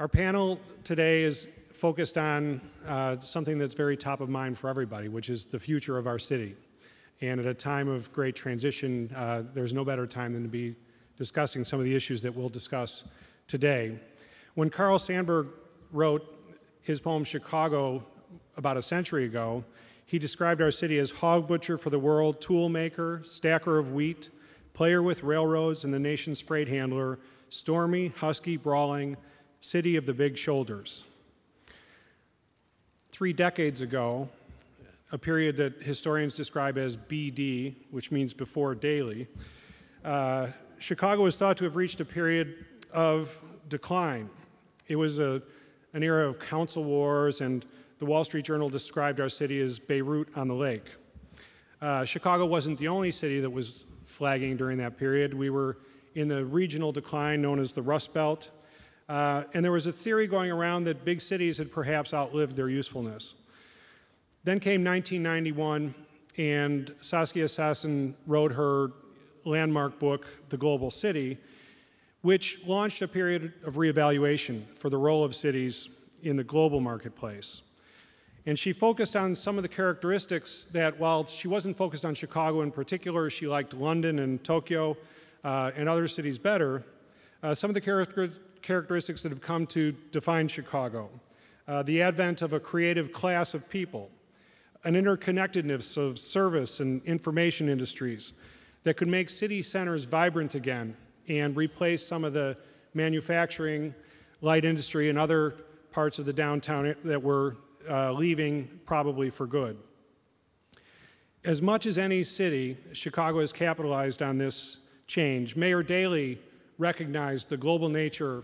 Our panel today is focused on something that's very top of mind for everybody, which is the future of our city. And at a time of great transition, there's no better time than to be discussing some of the issues that we'll discuss today. When Carl Sandburg wrote his poem Chicago about a century ago, he described our city as hog butcher for the world, tool maker, stacker of wheat, player with railroads, and the nation's freight handler, stormy, husky, brawling, city of the big shoulders. 3 decades ago, a period that historians describe as BD, which means before daily, Chicago was thought to have reached a period of decline. It was an era of council wars, and the Wall Street Journal described our city as Beirut on the lake. Chicago wasn't the only city that was flagging during that period. We were in the regional decline known as the Rust Belt, and there was a theory going around that big cities had perhaps outlived their usefulness. Then came 1991, and Saskia Sassen wrote her landmark book, The Global City, which launched a period of reevaluation for the role of cities in the global marketplace. And she focused on some of the characteristics that, while she wasn't focused on Chicago in particular, she liked London and Tokyo and other cities better, some of the characteristics that have come to define Chicago. The advent of a creative class of people, an interconnectedness of service and information industries that could make city centers vibrant again and replace some of the manufacturing, light industry, and other parts of the downtown that were leaving probably for good. As much as any city, Chicago has capitalized on this change. Mayor Daley recognized the global nature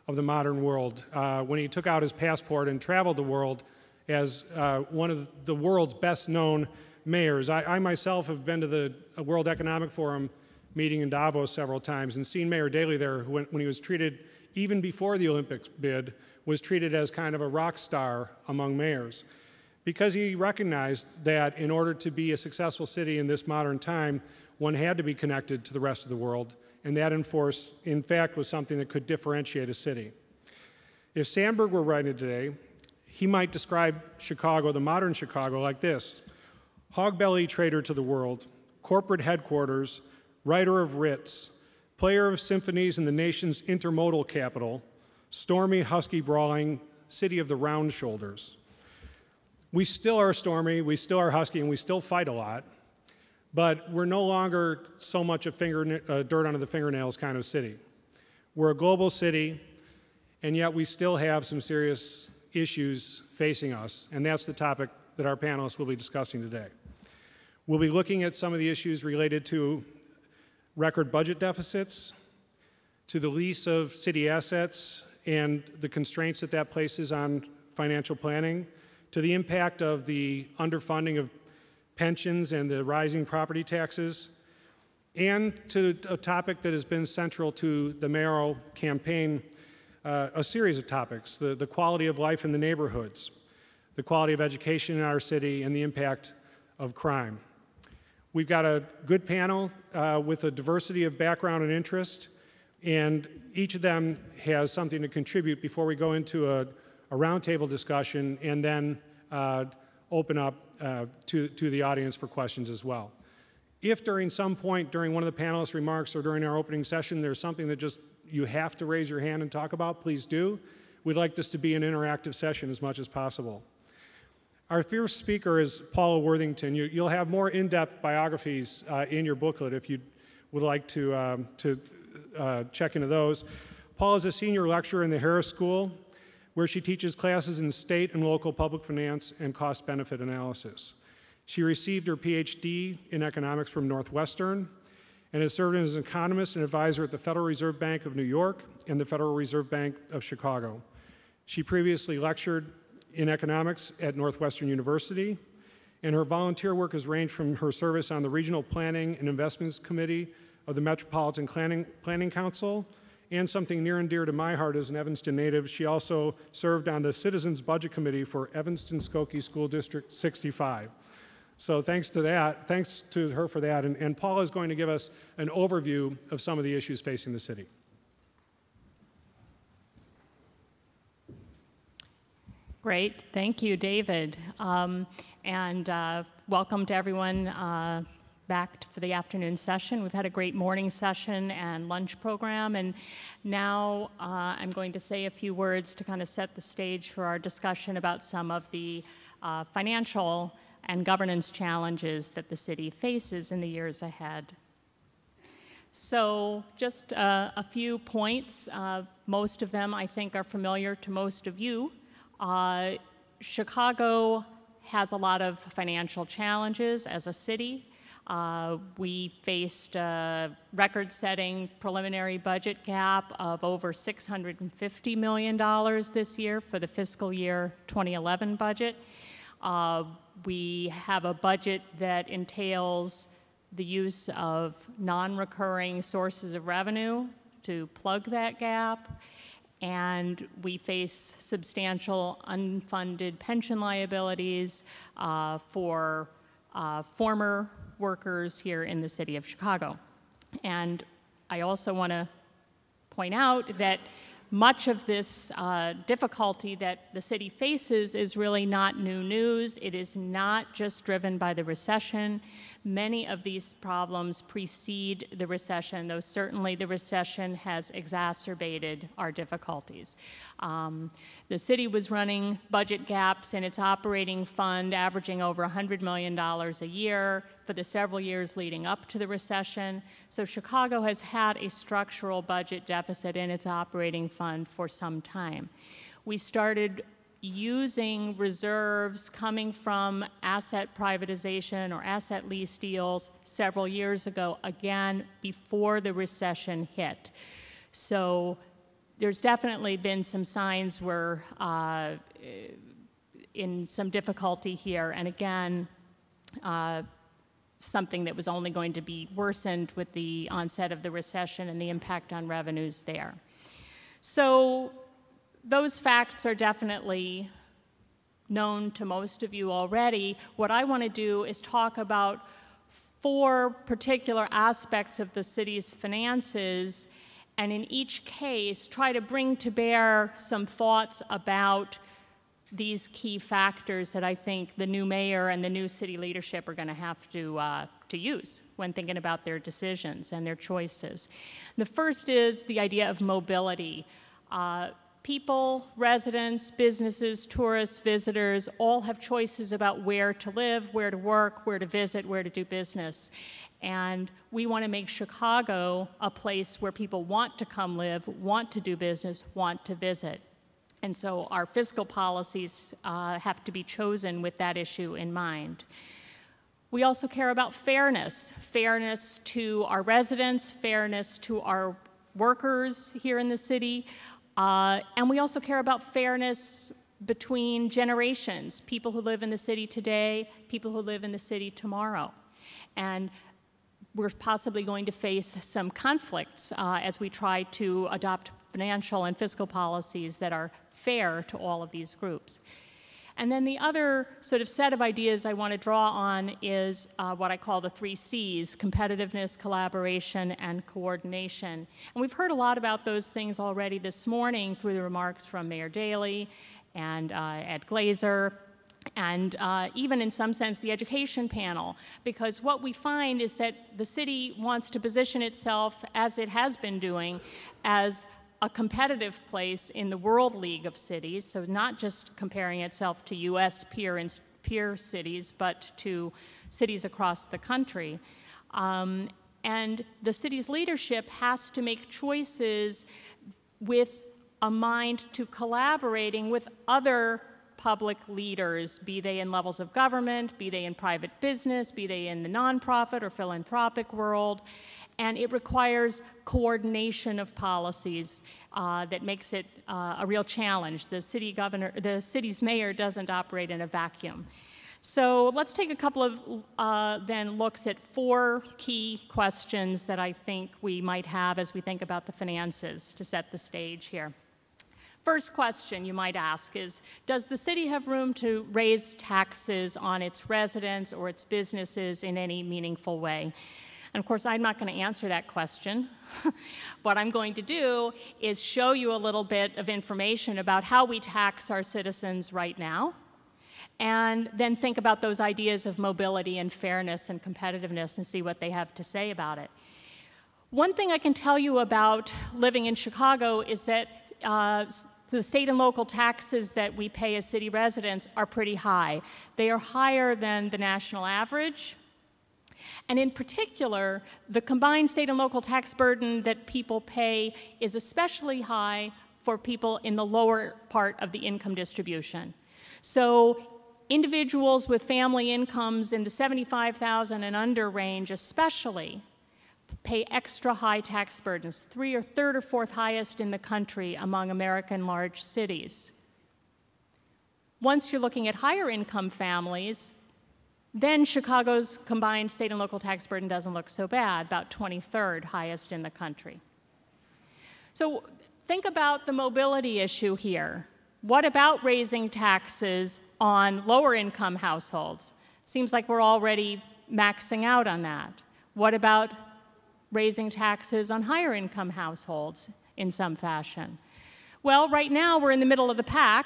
of the modern world when he took out his passport and traveled the world as one of the world's best-known mayors. I myself have been to the World Economic Forum meeting in Davos several times and seen Mayor Daley there when he was treated, even before the Olympics bid, was treated as kind of a rock star among mayors, because he recognized that in order to be a successful city in this modern time, one had to be connected to the rest of the world, and that, in fact, was something that could differentiate a city. If Sandburg were writing today, he might describe Chicago, the modern Chicago, like this: hog-belly trader to the world, corporate headquarters, writer of writs, player of symphonies in the nation's intermodal capital, stormy, husky, brawling, city of the round shoulders. We still are stormy, we still are husky, and we still fight a lot, but we're no longer so much a dirt under the fingernails kind of city. We're a global city, and yet we still have some serious issues facing us, and that's the topic that our panelists will be discussing today. We'll be looking at some of the issues related to record budget deficits, to the lease of city assets and the constraints that that places on financial planning, to the impact of the underfunding of pensions and the rising property taxes, and to a topic that has been central to the mayoral campaign, a series of topics: the quality of life in the neighborhoods, the quality of education in our city, and the impact of crime. We've got a good panel with a diversity of background and interest, and each of them has something to contribute before we go into a roundtable discussion and then open up to the audience for questions as well. If during some point during one of the panelists' remarks or during our opening session there's something that just you have to raise your hand and talk about, please do. We'd like this to be an interactive session as much as possible. Our first speaker is Paula Worthington. You'll have more in-depth biographies in your booklet if you would like to check into those. Paula is a senior lecturer in the Harris School, where she teaches classes in state and local public finance and cost-benefit analysis. She received her PhD in economics from Northwestern and has served as an economist and advisor at the Federal Reserve Bank of New York and the Federal Reserve Bank of Chicago. She previously lectured in economics at Northwestern University, and her volunteer work has ranged from her service on the Regional Planning and Investments Committee of the Metropolitan Planning Council, and something near and dear to my heart as an Evanston native, she also served on the Citizens Budget Committee for Evanston-Skokie School District 65. So thanks to her for that, and Paula is going to give us an overview of some of the issues facing the city. Great, thank you, David. Welcome to everyone back for the afternoon session. We've had a great morning session and lunch program, and now I'm going to say a few words to kind of set the stage for our discussion about some of the financial and governance challenges that the city faces in the years ahead. So just a few points. Most of them I think are familiar to most of you. Chicago has a lot of financial challenges as a city. We faced a record-setting preliminary budget gap of over $650 million this year for the fiscal year 2011 budget. We have a budget that entails the use of non-recurring sources of revenue to plug that gap. And we face substantial unfunded pension liabilities for former workers here in the city of Chicago. And I also want to point out that much of this difficulty that the city faces is really not new news. It is not just driven by the recession. Many of these problems precede the recession, though certainly the recession has exacerbated our difficulties. The city was running budget gaps in its operating fund, averaging over $100 million a year for the several years leading up to the recession. So Chicago has had a structural budget deficit in its operating fund for some time. We started using reserves coming from asset privatization or asset lease deals several years ago, again, before the recession hit. So there's definitely been some signs we're in some difficulty here, and again, something that was only going to be worsened with the onset of the recession and the impact on revenues there. So those facts are definitely known to most of you already. What I want to do is talk about 4 particular aspects of the city's finances, and in each case try to bring to bear some thoughts about these key factors that I think the new mayor and the new city leadership are going to have to use when thinking about their decisions and their choices. The first is the idea of mobility. People, residents, businesses, tourists, visitors, all have choices about where to live, where to work, where to visit, where to do business. And we want to make Chicago a place where people want to come live, want to do business, want to visit. And so our fiscal policies have to be chosen with that issue in mind. We also care about fairness, fairness to our residents, fairness to our workers here in the city, and we also care about fairness between generations, people who live in the city today, people who live in the city tomorrow. And we're possibly going to face some conflicts as we try to adopt financial and fiscal policies that are fair to all of these groups. And then the other sort of set of ideas I want to draw on is what I call the 3 C's: competitiveness, collaboration, and coordination. And we've heard a lot about those things already this morning through the remarks from Mayor Daley and Ed Glazer, and even in some sense the education panel, because what we find is that the city wants to position itself, as it has been doing, as a competitive place in the World League of Cities, so not just comparing itself to US peer cities, but to cities across the country. And the city's leadership has to make choices with a mind to collaborating with other public leaders, be they in levels of government, be they in private business, be they in the nonprofit or philanthropic world. And it requires coordination of policies that makes it a real challenge. The city's mayor doesn't operate in a vacuum. So let's take a couple of then looks at 4 key questions that I think we might have as we think about the finances to set the stage here. First question you might ask is, does the city have room to raise taxes on its residents or its businesses in any meaningful way? And of course, I'm not going to answer that question. What I'm going to do is show you a little bit of information about how we tax our citizens right now, and then think about those ideas of mobility and fairness and competitiveness and see what they have to say about it. One thing I can tell you about living in Chicago is that the state and local taxes that we pay as city residents are pretty high. They are higher than the national average. And in particular, the combined state and local tax burden that people pay is especially high for people in the lower part of the income distribution. So individuals with family incomes in the $75,000 and under range especially pay extra high tax burdens, third or fourth highest in the country among American large cities. Once you're looking at higher income families, then Chicago's combined state and local tax burden doesn't look so bad, about 23rd highest in the country. So think about the mobility issue here. What about raising taxes on lower income households? Seems like we're already maxing out on that. What about raising taxes on higher income households in some fashion? Well, right now we're in the middle of the pack.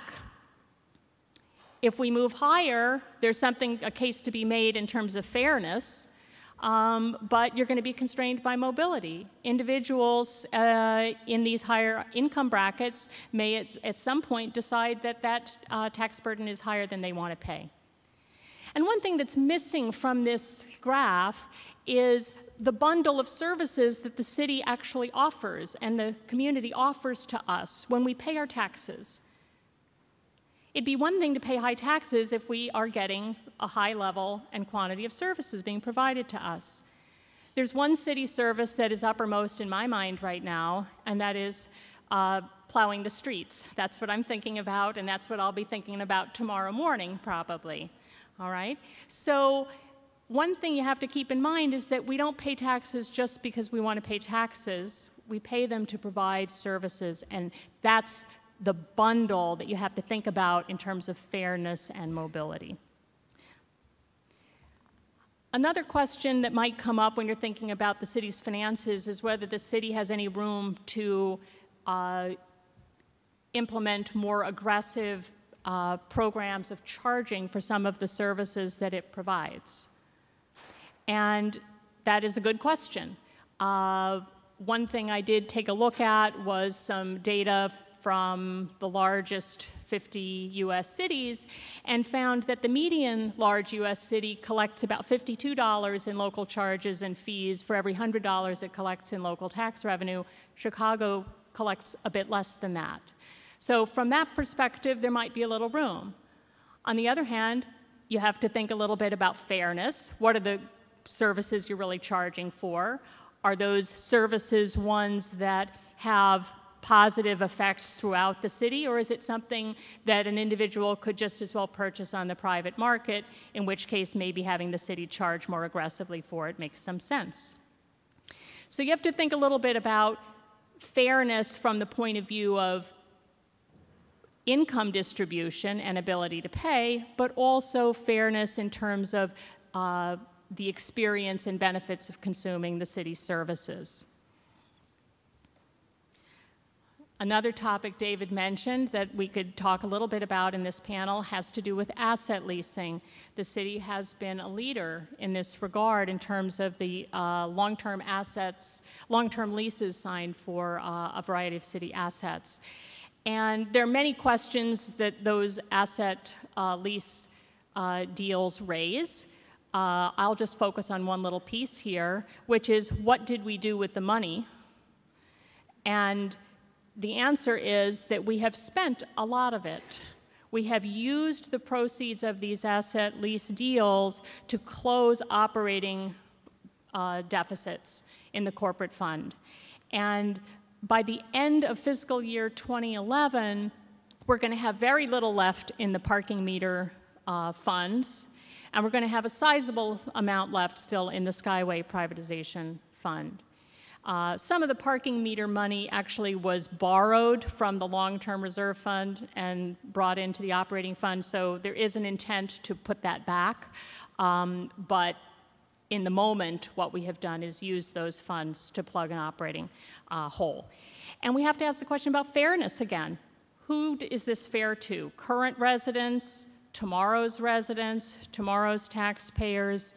If we move higher, there's a case to be made in terms of fairness, but you're going to be constrained by mobility. Individuals in these higher income brackets may at some point decide that that tax burden is higher than they want to pay. And one thing that's missing from this graph is the bundle of services that the city actually offers and the community offers to us when we pay our taxes. It'd be one thing to pay high taxes if we are getting a high level and quantity of services being provided to us. There's one city service that is uppermost in my mind right now, and that is plowing the streets. That's what I'm thinking about, and that's what I'll be thinking about tomorrow morning, probably. All right? So one thing you have to keep in mind is that we don't pay taxes just because we want to pay taxes. We pay them to provide services, and that's the bundle that you have to think about in terms of fairness and mobility. Another question that might come up when you're thinking about the city's finances is whether the city has any room to implement more aggressive programs of charging for some of the services that it provides. And that is a good question. One thing I did take a look at was some data from the largest 50 U.S. cities and found that the median large U.S. city collects about $52 in local charges and fees for every $100 it collects in local tax revenue. Chicago collects a bit less than that. So from that perspective, there might be a little room. On the other hand, you have to think a little bit about fairness. What are the services you're really charging for? Are those services ones that have positive effects throughout the city, or is it something that an individual could just as well purchase on the private market, in which case maybe having the city charge more aggressively for it makes some sense? So you have to think a little bit about fairness from the point of view of income distribution and ability to pay, but also fairness in terms of the experience and benefits of consuming the city's services. Another topic David mentioned that we could talk a little bit about in this panel has to do with asset leasing. The city has been a leader in this regard in terms of the long-term leases signed for a variety of city assets. And there are many questions that those asset lease deals raise. I'll just focus on one little piece here, which is what did we do with the money? And the answer is that we have spent a lot of it. We have used the proceeds of these asset lease deals to close operating deficits in the corporate fund. And by the end of fiscal year 2011, we're going to have very little left in the parking meter funds, and we're going to have a sizable amount left still in the Skyway privatization fund. Some of the parking meter money actually was borrowed from the long-term reserve fund and brought into the operating fund, so there is an intent to put that back. But in the moment, what we have done is use those funds to plug an operating hole. And we have to ask the question about fairness again. Who is this fair to? Current residents, tomorrow's residents, tomorrow's taxpayers?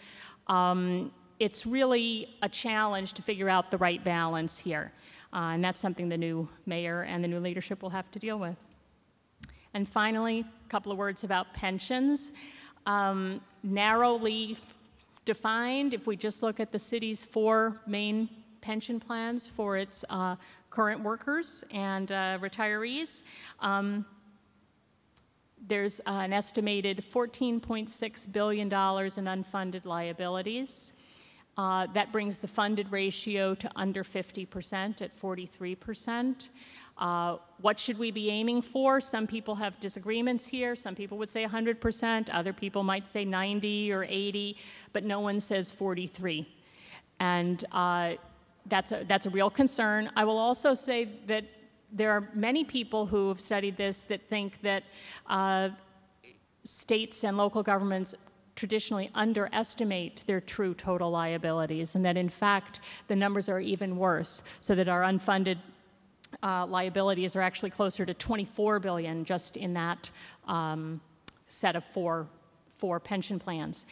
It's really a challenge to figure out the right balance here. And that's something the new mayor and the new leadership will have to deal with. And finally, a couple of words about pensions. Narrowly defined, if we just look at the city's 4 main pension plans for its current workers and retirees, there's an estimated $14.6 billion in unfunded liabilities. That brings the funded ratio to under 50% at 43%. What should we be aiming for? Some people have disagreements here. Some people would say 100%. Other people might say 90 or 80, but no one says 43. And that's a real concern. I will also say that there are many people who have studied this that think that states and local governments traditionally underestimate their true total liabilities, and that in fact the numbers are even worse, so that our unfunded liabilities are actually closer to 24 billion just in that set of four pension plans.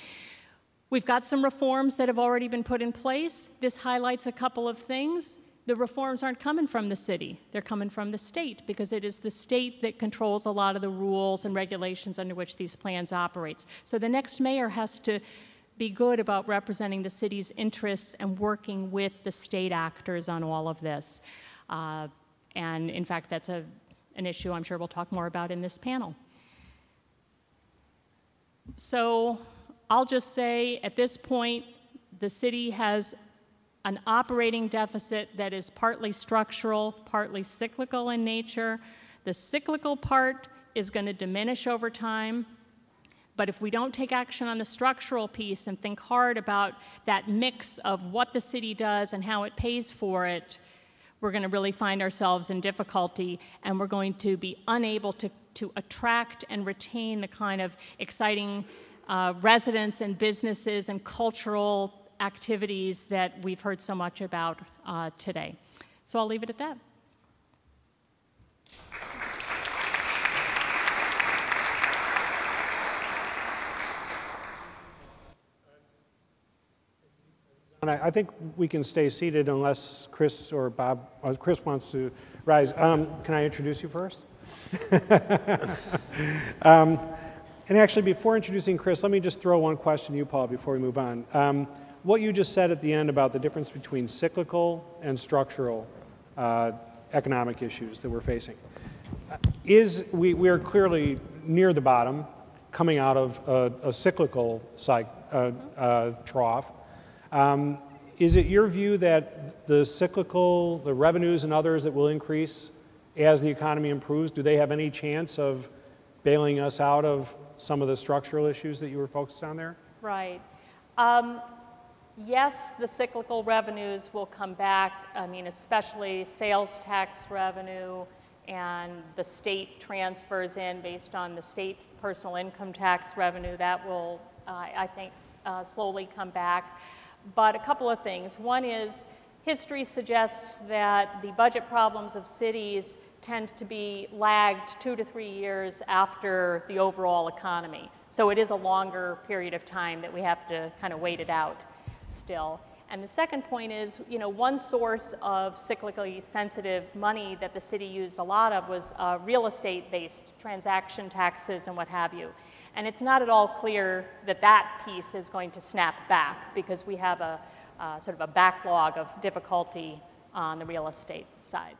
We've got some reforms that have already been put in place. This highlights a couple of things. The reforms aren't coming from the city. They're coming from the state, because it is the state that controls a lot of the rules and regulations under which these plans operate. So the next mayor has to be good about representing the city's interests and working with the state actors on all of this. And in fact, that's an issue I'm sure we'll talk more about in this panel. So I'll just say at this point, the city has an operating deficit that is partly structural, partly cyclical in nature. The cyclical part is going to diminish over time, but if we don't take action on the structural piece and think hard about that mix of what the city does and how it pays for it, we're going to really find ourselves in difficulty, and we're going to be unable to attract and retain the kind of exciting residents and businesses and cultural activities that we've heard so much about today. So I'll leave it at that. And I think we can stay seated unless Chris or Bob, or Chris wants to rise. Can I introduce you first? And actually, before introducing Chris, let me just throw one question to you, Paul, before we move on. What you just said at the end about the difference between cyclical and structural economic issues that we're facing. We are clearly near the bottom, coming out of a cyclical trough. Is it your view that the cyclical, the revenues and others that will increase as the economy improves, do they have any chance of bailing us out of some of the structural issues that you were focused on there? Right. Yes, the cyclical revenues will come back. I mean, especially sales tax revenue, and the state transfers in based on the state personal income tax revenue. That will, I think, slowly come back. But a couple of things. One is, history suggests that the budget problems of cities tend to be lagged 2 to 3 years after the overall economy. So it is a longer period of time that we have to kind of wait it out still. And the second point is, one source of cyclically sensitive money that the city used a lot of was real estate-based transaction taxes and what have you. And it's not at all clear that that piece is going to snap back, because we have a sort of a backlog of difficulty on the real estate side.